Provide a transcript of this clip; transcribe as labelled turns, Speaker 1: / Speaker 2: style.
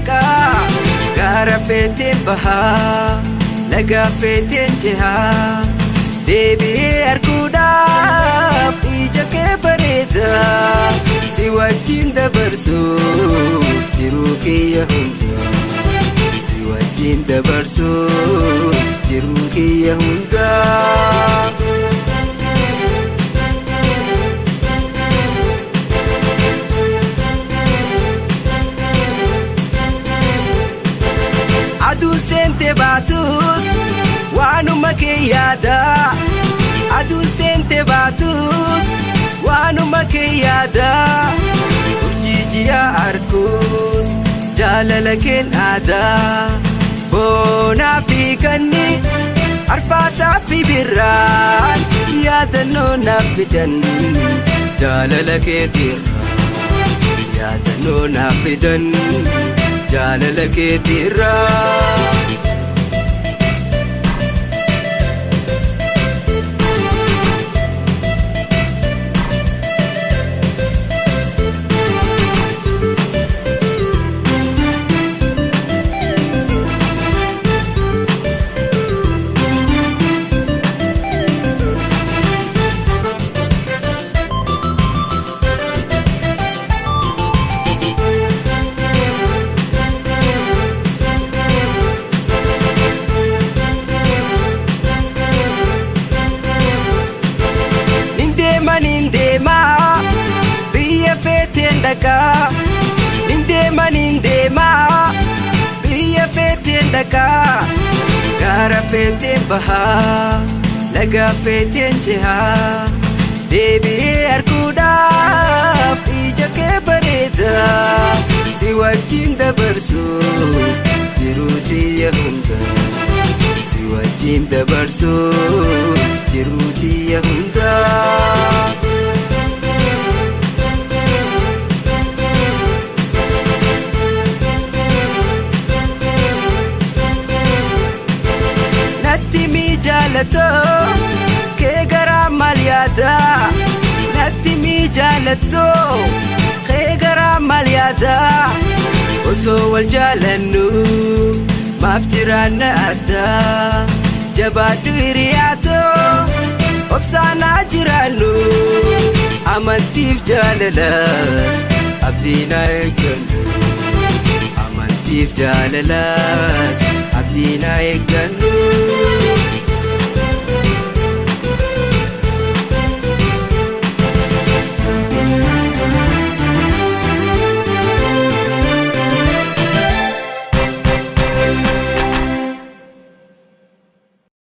Speaker 1: dhaqaa gaara feeteen bahaa laga feeteen cehaa deebi'ee arguudhaaf ija kee bareedaa si wajjin dabarsuuf jiruu kiyya hundaa si wajjin dabarsuuf jiruu kiyya hundaa. Aduu seente baatus waanuma kee yaada aduu seente baatus waanuma kee yaada urjii ji'a arkus jaalala keen aadaa boonaa fi ganni arfaasaa fi birraan yaadannoo naaf fidan jaalala keetirraa yaadannoo naaf fidan jaalala keetirraa. Nindema biyya feeteen dhaqaa nindema biyya feeteen dhaqaa gaara feeteen bahaa laga feeteen cehaa deebi'ee arguudhaaf ija kee bareedaa si wajjin dabarsuuf jiruu tiyya hundaa si wajjin dabarsuuf jiruu tiyya hundaa. Natti mi jaalato kee garaa maal yaada natti mi jaalato kee garaa maal yaada osoo wal jaalannu maaf jiraanna addaa jabaadhu hiriyaatoo obsaanaa jiraannu amantiif jaalala abdiinaa eeggannu amantiif jaalalas abdiinaa eeggannu.